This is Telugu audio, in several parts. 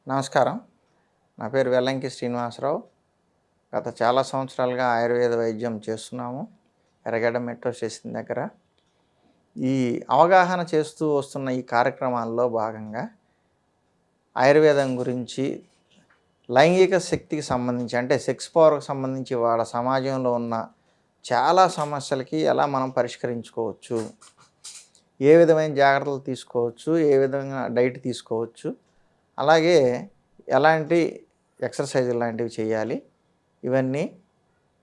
నమస్కారం. నా పేరు వెల్లంకి శ్రీనివాసరావు. గత చాలా సంవత్సరాలుగా ఆయుర్వేద వైద్యం చేస్తున్నాము ఎర్రగడ్డ మెట్రో స్టేషన్ దగ్గర. ఈ అవగాహన చేస్తూ వస్తున్న ఈ కార్యక్రమాల్లో భాగంగా ఆయుర్వేదం గురించి లైంగిక శక్తికి సంబంధించి అంటే సెక్స్ పవర్కి సంబంధించి వాళ్ళ సమాజంలో ఉన్న చాలా సమస్యలకి ఎలా మనం పరిష్కరించుకోవచ్చు, ఏ విధమైన జాగ్రత్తలు తీసుకోవచ్చు, ఏ విధంగా డైట్ తీసుకోవచ్చు, అలాగే ఎలాంటి ఎక్సర్సైజులు లాంటివి చేయాలి, ఇవన్నీ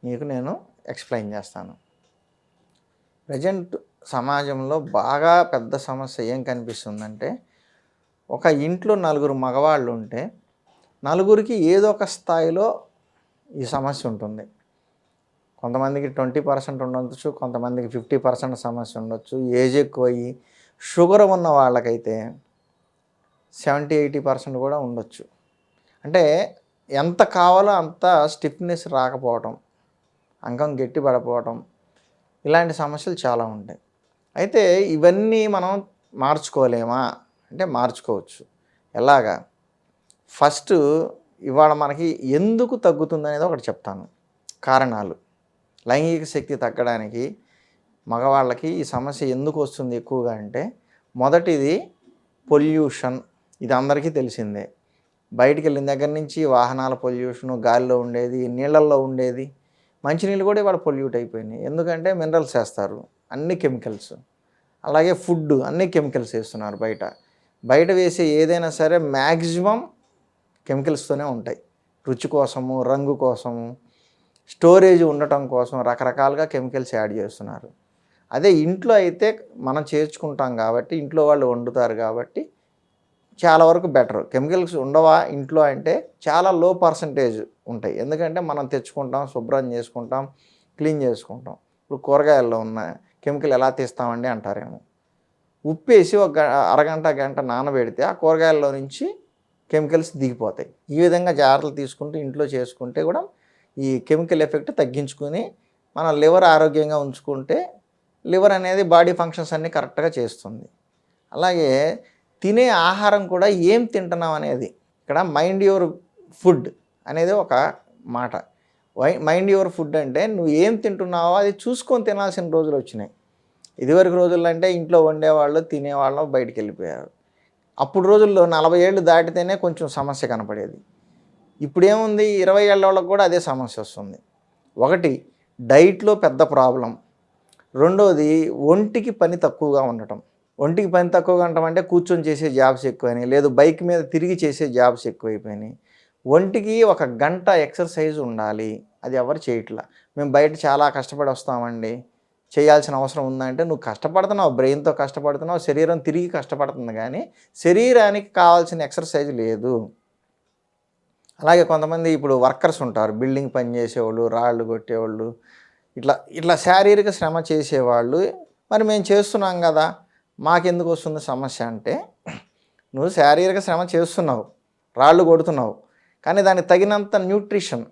మీకు నేను ఎక్స్ప్లెయిన్ చేస్తాను. ప్రజెంట్ సమాజంలో బాగా పెద్ద సమస్య ఏం కనిపిస్తుందంటే, ఒక ఇంట్లో నలుగురు మగవాళ్ళు ఉంటే నలుగురికి ఏదో ఒక స్థాయిలో ఈ సమస్య ఉంటుంది. కొంతమందికి 20% ఉండొచ్చు, కొంతమందికి 50% సమస్య ఉండొచ్చు. ఏజ్ ఎక్కువయ్యి షుగర్ ఉన్న వాళ్ళకైతే 70-80% కూడా ఉండొచ్చు. అంటే ఎంత కావాలో అంత స్టిఫ్నెస్ రాకపోవటం, అంగం గట్టి పడిపోవటం, ఇలాంటి సమస్యలు చాలా ఉంటాయి. అయితే ఇవన్నీ మనం మార్చుకోలేమా అంటే మార్చుకోవచ్చు. ఎలాగా? ఫస్ట్ ఇవాళ మనకి ఎందుకు తగ్గుతుంది అనేది ఒకటి చెప్తాను. కారణాలు. లైంగిక శక్తి తగ్గడానికి మగవాళ్ళకి ఈ సమస్య ఎందుకు వస్తుంది ఎక్కువగా అంటే, మొదటిది పొల్యూషన్. ఇది అందరికీ తెలిసిందే. బయటికి వెళ్ళిన దగ్గర నుంచి వాహనాల పొల్యూషను, గాలిలో ఉండేది, నీళ్ళల్లో ఉండేది, మంచినీళ్ళు కూడా ఇవాళ పొల్యూట్ అయిపోయినాయి. ఎందుకంటే మినరల్స్ వేస్తారు, అన్ని కెమికల్స్. అలాగే ఫుడ్ అన్ని కెమికల్స్ వేస్తున్నారు బయట వేసే ఏదైనా సరే మ్యాక్సిమం కెమికల్స్తోనే ఉంటాయి. రుచి కోసము, రంగు కోసము, స్టోరేజ్ ఉండటం కోసం రకరకాలుగా కెమికల్స్ యాడ్ చేస్తున్నారు. అదే ఇంట్లో అయితే మనం చేర్చుకుంటాం కాబట్టి, ఇంట్లో వాళ్ళు వండుతారు కాబట్టి చాలా వరకు బెటర్. కెమికల్స్ ఉండవా ఇంట్లో అంటే చాలా లో పర్సంటేజ్ ఉంటాయి. ఎందుకంటే మనం తెచ్చుకుంటాం, శుభ్రం చేసుకుంటాం, క్లీన్ చేసుకుంటాం. ఇప్పుడు కూరగాయల్లో ఉన్న కెమికల్ ఎలా తీస్తామండి అంటారేమో. ఉప్పేసి ఒక అరగంట గంట నానబెడితే ఆ కూరగాయల్లో నుంచి కెమికల్స్ దిగిపోతాయి. ఈ విధంగా జాగ్రత్తలు తీసుకుంటూ ఇంట్లో చేసుకుంటే కూడా ఈ కెమికల్ ఎఫెక్ట్ తగ్గించుకుని మన లివర్ ఆరోగ్యంగా ఉంచుకుంటే లివర్ అనేది బాడీ ఫంక్షన్స్ అన్నీ కరెక్ట్గా చేస్తుంది. అలాగే తినే ఆహారం కూడా ఏం తింటున్నాం అనేది, ఇక్కడ మైండ్ యువర్ ఫుడ్ అనేది ఒక మాట. మైండ్ యువర్ ఫుడ్ అంటే నువ్వు ఏం తింటున్నావో అది చూసుకొని తినాల్సిన రోజులు వచ్చినాయి. ఇదివరకు రోజుల్లో అంటే ఇంట్లో వండేవాళ్ళు, తినేవాళ్ళు, బయటికి వెళ్ళిపోయారు. అప్పుడు రోజుల్లో 40 ఏళ్ళు దాటితేనే కొంచెం సమస్య కనపడేది. ఇప్పుడేముంది, 20 ఏళ్ళ వాళ్ళకి కూడా అదే సమస్య వస్తుంది. ఒకటి డైట్లో పెద్ద ప్రాబ్లం. రెండోది ఒంటికి పని తక్కువగా ఉండటం. ఒంటికి పని తక్కువగా ఉండటం అంటే కూర్చొని చేసే జాబ్స్ ఎక్కువైనాయి, లేదు బైక్ మీద తిరిగి చేసే జాబ్స్ ఎక్కువైపోయినాయి. ఒంటికి ఒక గంట ఎక్సర్సైజ్ ఉండాలి, అది ఎవరు చేయట్లా. మేము బయట చాలా కష్టపడి వస్తామండి, చేయాల్సిన అవసరం ఉందంటే నువ్వు కష్టపడుతున్నావు, బ్రెయిన్తో కష్టపడుతున్నావు, శరీరం తిరిగి కష్టపడుతుంది, కానీ శరీరానికి కావాల్సిన ఎక్సర్సైజ్ లేదు. అలాగే కొంతమంది ఇప్పుడు వర్కర్స్ ఉంటారు, బిల్డింగ్ పని చేసేవాళ్ళు, రాళ్ళు కొట్టేవాళ్ళు, ఇట్లా శారీరక శ్రమ చేసేవాళ్ళు. మరి మేము చేస్తున్నాం కదా, మాకెందుకు వస్తుంది సమస్య అంటే, నువ్వు శారీరక శ్రమ చేస్తున్నావు, రాళ్ళు కొడుతున్నావు, కానీ దానికి తగినంత న్యూట్రిషన్,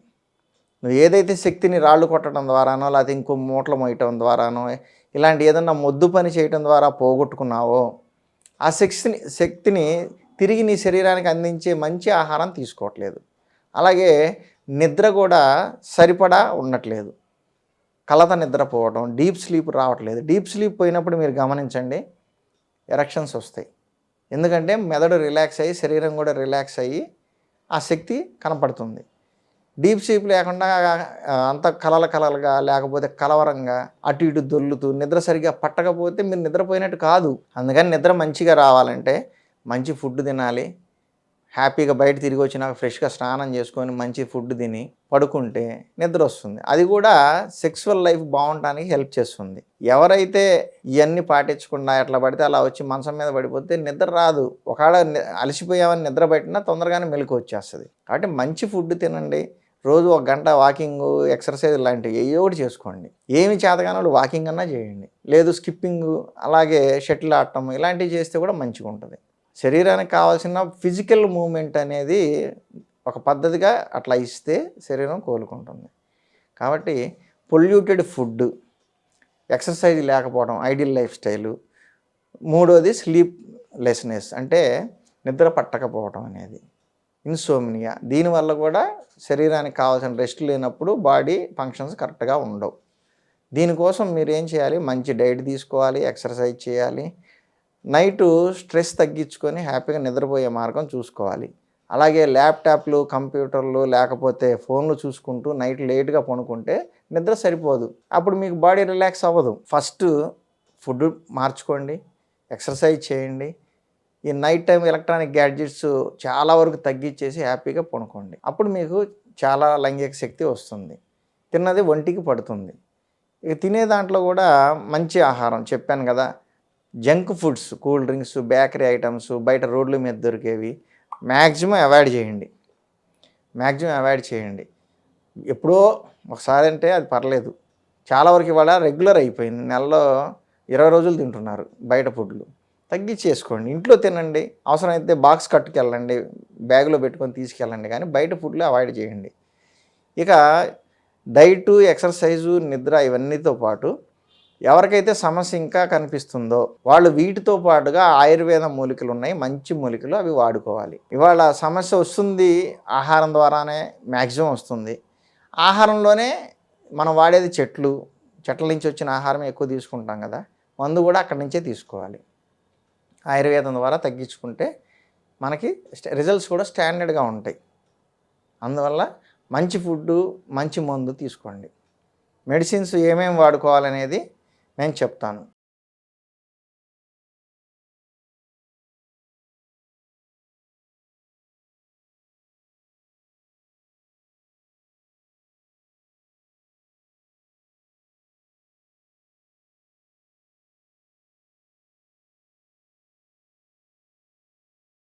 నువ్వు ఏదైతే శక్తిని రాళ్ళు కొట్టడం ద్వారానో లేకపోతే ఇంకో మూటలు మోయటం ద్వారానో ఇలాంటి ఏదన్నా మొద్దు పని చేయటం ద్వారా పోగొట్టుకున్నావో ఆ శక్తిని తిరిగి నీ శరీరానికి అందించే మంచి ఆహారం తీసుకోవట్లేదు. అలాగే నిద్ర కూడా సరిపడా ఉండట్లేదు, కలత నిద్రపోవడం, డీప్ స్లీప్ రావట్లేదు. డీప్ స్లీప్ పోయినప్పుడు మీరు గమనించండి, ఎరక్షన్స్ వస్తాయి. ఎందుకంటే మెదడు రిలాక్స్ అయ్యి, శరీరం కూడా రిలాక్స్ అయ్యి ఆ శక్తి కనపడుతుంది. డీప్ స్లీప్ లేకుండా అంత కలలుగా లేకపోతే కలవరంగా అటు ఇటు దొర్లుతూ నిద్ర సరిగ్గా పట్టకపోతే మీరు నిద్రపోయినట్టు కాదు. అందుకని నిద్ర మంచిగా రావాలంటే మంచి ఫుడ్ తినాలి. హ్యాపీగా బయట తిరిగి వచ్చినాక ఫ్రెష్గా స్నానం చేసుకొని మంచి ఫుడ్ తిని పడుకుంటే నిద్ర వస్తుంది. అది కూడా సెక్సువల్ లైఫ్ బాగుండడానికి హెల్ప్ చేస్తుంది. ఎవరైతే ఇవన్నీ పాటించకుండా ఎట్లా పడితే అలా వచ్చి మంచం మీద పడిపోతే నిద్ర రాదు. ఒకవేళ అలసిపోయామని నిద్ర పట్టినా తొందరగానే మెలకు వచ్చేస్తుంది. కాబట్టి మంచి ఫుడ్ తినండి, రోజు 1 గంట వాకింగ్, ఎక్సర్సైజ్ లాంటివి ఏయో ఒకటి చేసుకోండి. ఏమి చేతగానో వాళ్ళు వాకింగ్ అన్నా చేయండి, లేదు స్కిప్పింగ్, అలాగే షటిల్ ఆడటం, ఇలాంటివి చేస్తే కూడా మంచిగా ఉంటుంది. శరీరానికి కావాల్సిన ఫిజికల్ మూమెంట్ అనేది ఒక పద్ధతిగా అట్లా ఇస్తే శరీరం కోలుకుంటుంది. కాబట్టి పొల్యూటెడ్ ఫుడ్, ఎక్సర్సైజ్ లేకపోవడం, ఐడియల్ లైఫ్ స్టైలు, మూడోది స్లీప్ లెస్నెస్ అంటే నిద్ర పట్టకపోవడం అనేది. ఇన్సోమ్నియా, దీనివల్ల కూడా శరీరానికి కావాల్సిన రెస్ట్ లేనప్పుడు బాడీ ఫంక్షన్స్ కరెక్ట్గా ఉండవు. దీనికోసం మీరు ఏం చేయాలి, మంచి డైట్ తీసుకోవాలి, ఎక్సర్సైజ్ చేయాలి, నైటు స్ట్రెస్ తగ్గించుకొని హ్యాపీగా నిద్రపోయే మార్గం చూసుకోవాలి. అలాగే ల్యాప్టాప్లు, కంప్యూటర్లు లేకపోతే ఫోన్లు చూసుకుంటూ నైట్ లేట్గా పడుకుంటే నిద్ర సరిపోదు, అప్పుడు మీకు బాడీ రిలాక్స్ అవ్వదు. ఫస్ట్ ఫుడ్ మార్చుకోండి, ఎక్సర్సైజ్ చేయండి, ఈ నైట్ టైం ఎలక్ట్రానిక్ గ్యాడ్జెట్స్ చాలా వరకు తగ్గించేసి హ్యాపీగా పడుకోండి. అప్పుడు మీకు చాలా లైంగిక శక్తి వస్తుంది, తిన్నది ఒంటికి పడుతుంది. ఇక తినే దాంట్లో కూడా మంచి ఆహారం చెప్పాను కదా, junk foods, cool drinks, bakery items, బయట రోడ్ల మీద దొరికేవి మ్యాక్సిమం అవాయిడ్ చేయండి. ఎప్పుడో ఒకసారి అంటే అది పర్లేదు, చాలా వరకు ఇవాళ రెగ్యులర్ అయిపోయింది. నెలలో 20 రోజులు తింటున్నారు బయట ఫుడ్లు. తగ్గించేసుకోండి, ఇంట్లో తినండి, అవసరమైతే బాక్స్ కట్టుకెళ్ళండి, బ్యాగులో పెట్టుకొని తీసుకెళ్ళండి, కానీ బయట ఫుడ్లు అవాయిడ్ చేయండి. ఇక డైటు, ఎక్సర్సైజు, నిద్ర ఇవన్నీతో పాటు ఎవరికైతే సమస్య ఇంకా కనిపిస్తుందో వాళ్ళు వీటితో పాటుగా ఆయుర్వేద మూలికలు ఉన్నాయి, మంచి మూలికలు, అవి వాడుకోవాలి. ఇవాళ సమస్య వస్తుంది ఆహారం ద్వారానే, మ్యాక్సిమం వస్తుంది. ఆహారంలోనే మనం వాడేది చెట్ల నుంచి వచ్చిన ఆహారమే ఎక్కువ తీసుకుంటాం కదా, మందు కూడా అక్కడి నుంచే తీసుకోవాలి. ఆయుర్వేదం ద్వారా తగ్గించుకుంటే మనకి రిజల్ట్స్ కూడా స్టాండర్డ్గా ఉంటాయి. అందువల్ల మంచి ఫుడ్డు, మంచి మందు తీసుకోండి. మెడిసిన్స్ ఏమేమి వాడుకోవాలనేది నేను చెప్తాను.